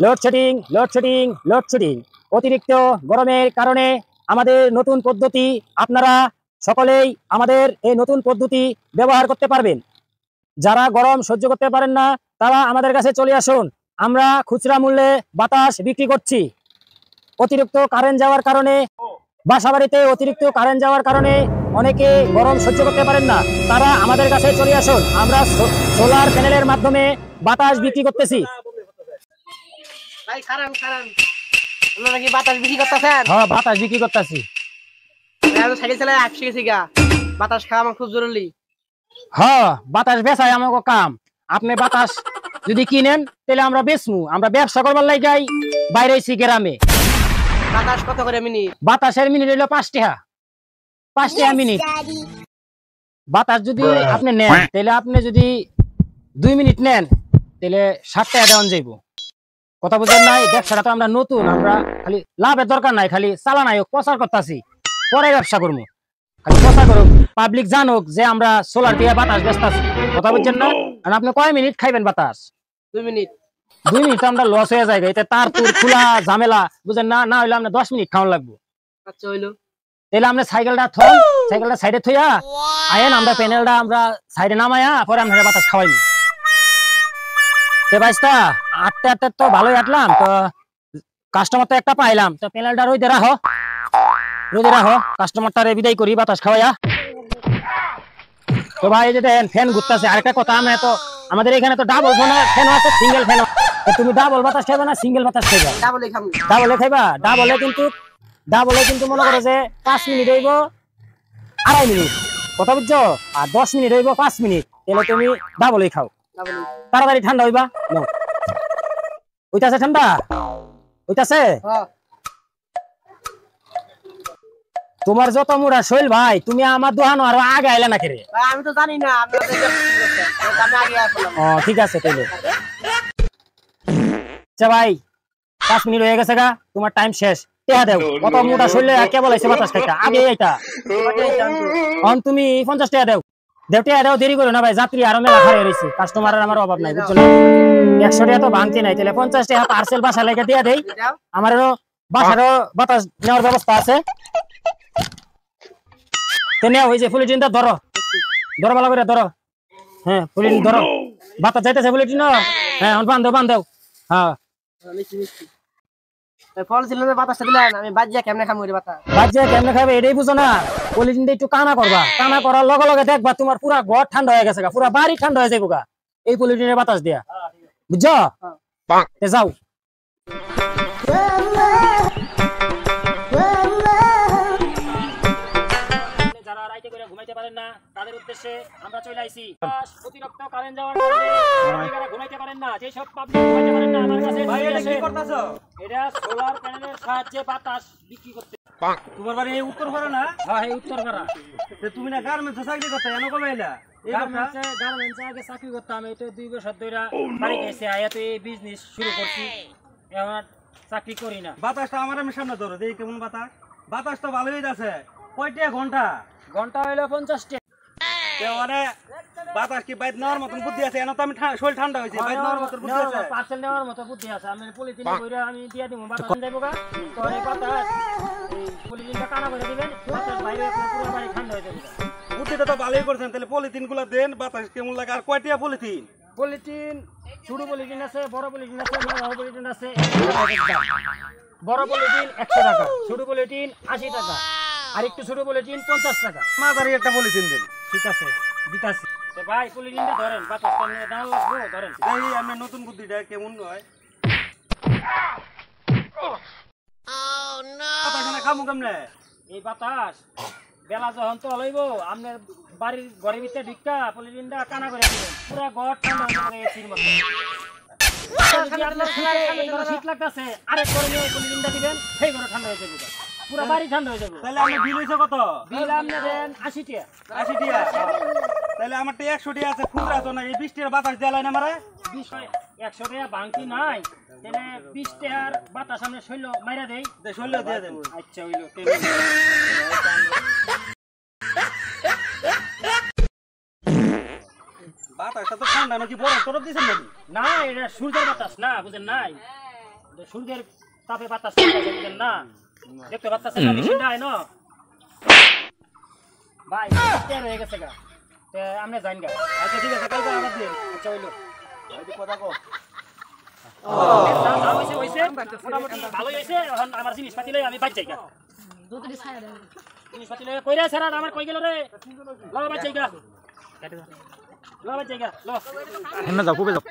Load shedding অতিরিক্ত গরমের কারণে আমাদের নতুন পদ্ধতি, আপনারা সকলেই আমাদের এই নতুন পদ্ধতি ব্যবহার করতে পারবেন। যারা গরম সহ্য করতে পারেন না তারা আমাদের কাছে চলে আসুন। আমরা খুচরা মূল্যে বাতাস বিক্রি করছি। অতিরিক্ত কারেন্ট যাওয়ার কারণে, বাসাবাড়িতে অতিরিক্ত কারেন্ট যাওয়ার কারণে অনেকে গরম সহ্য করতে পারেন না, তারা আমাদের কাছে চলে আসুন। আমরা সোলার প্যানেলের মাধ্যমে বাতাস বিক্রি করতেছি। ভাই খারান আপনারা কি বাতাস বিক্রি করতেছেন? হ্যাঁ, বাতাস বিক্রি করতেছি। আমি সাইকেল চালাই আপসি গেছি গা, বাতাস খাওয়া আমার খুব জরুরি। হ্যাঁ, বাতাস বেচাই আমাকে কাম। আপনি বাতাস যদি কিনেন তাহলে আমরা বেচমু। আমরা ব্যবসা করবার লাগাই বাইরে আইছি গ্রামে। বাতাস কত করে মিনিট? বাতাসের মিনিট হইলো 5 টাকা, 5 টাকা মিনিট। বাতাস যদি আপনি নেন তাহলে আপনি যদি 2 মিনিট নেন তাহলে 60 টাকা দেওয়া যাইব। কথা বুঝেন নাই? ব্যবসাটা তো আমরা নতুন, আমরা খালি লাভের দরকার নাই, খালি চালানাই প্রচার করতেছি, পরে ব্যবসা করবো। খালি প্রচার করুক, পাবলিক জানুক যে আমরা সোলার দিয়ে বাতাস বেচতেছি। কথা বুঝছেন না? আর আপনি কয় মিনিট খাইবেন বাতাস? 2 মিনিট। 2 মিনিট তো আমরা লস হয়ে যায়, এতে তার তোর খোলা ঝামেলা, বুঝেন না? না হইলে আমরা 10 মিনিট খাওয়ান লাগবো। আচ্ছা হইলো। তাহলে আমরা সাইকেলটা সাইডে থইয়া আয়েন, আমরা প্যানেলটা আমরা সাইডে নামাইয়া পরে আমরা বাতাস খাওয়াইনি। বাইশটা 8টা তো ভালোই আটলাম, তো কাস্টমার তো একটা পাইলাম, তো প্যানেলটা রোদে রাখো, কাস্টমারটারে বিদায় করি বাতাস খাওয়াইয়া। তো ভাই, যে দেখেন ফ্যান ঘুরতেছে। আরেকটা কথা, আমাদের এখানে তো ডাবল ফ্যান আছে, সিঙ্গেল ফ্যান। তুমি ডাবল বাতাস খাইবা না সিঙ্গেল বাতাস খাইবা? ডাবলে খাবো। ডাবলে খাইবা? ডাবলে কিন্তু মনে করো যে 5 মিনিট হইব 2.5 মিনিট, কথা বুঝছো? আর 10 মিনিট হইব 5 মিনিট। তাহলে তুমি ডাবলেই খাও, তাড়াতাড়ি ঠান্ডা হইবা। ওইটাছে ঠান্ডা, ওইটাছে। তোমার যত মুড়া শৈল ভাই, তুমি আমার দোকান আরো আগে আইলে না কেরে? আমি তো জানি না আপনাদের আমি আগে আসলাম। ও ঠিক আছে তাইলে। আচ্ছা ভাই, 5 মিনিট হয়ে গেছে গা, তোমার টাইম শেষ। টেহা দেও। কত মোটা শৈলে কে বলাইছে বাতাস খাইতা? আগে এইটা অন তুমি 50 টাকা দেও। টেহা দেও, দেরি করো না ভাই, যাত্রী আরো মেলা খারাপ রয়েছে, কাস্টমারের আমার অভাব নাই, বুঝছো? 100 টাকা তো ভাঙতি নাই, তাহলে 50 টাকা পার্সেল বাসা লেগে দিয়া দেই। আমারও বাসারও বাতাস নেওয়ার ব্যবস্থা আছে। তো নেও, ওই যে পলিথিনটা ধরো ভালো করে ধরো। হ্যাঁ, পলিথিন ধরো, বাতাস যাইতেছে পলিথিন। হ্যাঁ, বান্ধব। হ্যাঁ, ফল ছিল যে বাতাসটা দিলেন, আমি বাজিয়া কেমনে খামু রে বাতাস? বাজিয়া কেমনে খাবে এটাই বুঝো না? পলিথিনটা একটু কানা করবা, কানা করার লগে লগে দেখবা তোমার পুরা ঘর ঠান্ডা হয়ে গেছে, পুরা বাড়ি ঠান্ডা হয়ে যাবো গা এই পলিথিনের বাতাস দিয়া, বুঝছো? যাও। যারা রাইতে করে ঘুমাইতে পারেন না তাদের উদ্দেশ্যে আমরা চলে আইছি। অতিরিক্ত কারেন্ট যাওয়ার কারণে যারা ঘুমাইতে পারেন না, যে সব পাবলিক ঘুমাইতে পারেন না, আমার কাছে ভাই এটা কি করতেছো? এটা সোলার প্যানেলের সাহায্যে বাতাস বিক্রি করতে। তোমার বাড়ি এই উত্তরপাড়া না? হ্যাঁ, এই উত্তরপাড়া। তুমি না গার্মেন্টসে চাকরি করতে, এনে কবে এলা? গার্মেন্টসে আগে চাকরি করতাম, এই তো 2 বছর ধরে বাড়ি গেছে, আয়াতে এই বিজনেস শুরু করছি, এখন চাকরি করি না। বাতাসটা আমার আমি সামনে ধরো দেখি কেমন বাতাস। বাতাস তো ভালোই আছে। কয়টা ঘন্টা? ঘন্টা হইলো 50 টাকা। মানে বাতাস কি বাইরে নেওয়ার মতন বুদ্ধি আছে? এনে তো আমি শরীর ঠান্ডা হয়েছে, বাইরে নেওয়ার মতন বুদ্ধি আছে। পার্সেল নেওয়ার মতো বুদ্ধি আছে। আমি পলিথিনে কইরা আমি দিয়া দিব, বাতাস যাইবো গা। তো এই বাতাস এই পলিথিনটা কানা করে দিবেন, বাতাস বাইরে পুরো বাড়ি ঠান্ডা হয়ে যাবে। বুদ্ধিটা তো ভালোই করছেন। তাহলে পলিথিন গুলা দেন, বাতাস কেমন লাগে? আর কয়টা পলিথিন? ছোট পলিথিন আছে, বড় পলিথিন আছে, বড় পলিথিন আছে। বড় পলিথিন 100 টাকা, ছোট পলিথিন 80 টাকা, আর একটু ছোট পলিথিন 50 টাকা। মাঝারি একটা পলিথিন দেন। ঠিক আছে, দিতাছি। তো ভাই পলিথিনটা ধরেন, বাতাসটা নিয়ে দাঁড়ান লাগবে, ধরেন। এই আমি নতুন বুদ্ধিটা কেমন হয়? বাতাস না খামু কেমনে? এই বাতাস বেলা যখন তো লইব, আপনার বাড়ির ঘরের ভিতরে ঢুকা পলিথিনটা কানা করে দিবেন, পুরো ঘর ঠান্ডা হয়ে যাবে এসির মতো। শীত লাগতেছে, আরেক ঘরে নিয়ে পলিথিনটা দিবেন, সেই ঘরে ঠান্ডা হয়ে যাবে, পুরো বাড়ি ঠান্ডা হয়ে যাবে। তাহলে আমার বিল হয়েছে কত? বিল আপনি দেন 80 টাকা। 80 টাকা? তাহলে আমার তো 100 টাকা আছে, খুচরা তো না। এই 20 টাকার বাতাস দেওয়া না আমারে? 100 টাকা বাংতি নাই, তাহলে 20 টাকার বাতাস আমরা শৈল মাইরা দেই। শৈল দিয়ে দেন। আচ্ছা হইলো। বাতাসটা তো ঠান্ডা নাকি বরফ টরফ দিয়েছেন নাকি? না, এটা সূর্যের বাতাস না, বুঝেন নাই? সূর্যের তাপে বাতাস চলতেছে বুঝলেন না দেখতে পাচ্ছেন না মেশিনটা আইনো ভাই তেল হয়ে গেছে গা তে আমনে যাইন গা আচ্ছা ঠিক আছে কালকে আবার দিন আচ্ছা হইলো এই কথা কো মোটামুটি ভালোই হয়েছে এখন আমার জিনিসপাতি লই আমি বাইর যাই গা জিনিসপাতি লই কইরা ছাড়া আমার কই গেল রে ল বাইর যাই গা ল বাইর যাই গা ল এমনে যাও, পূবে যাও।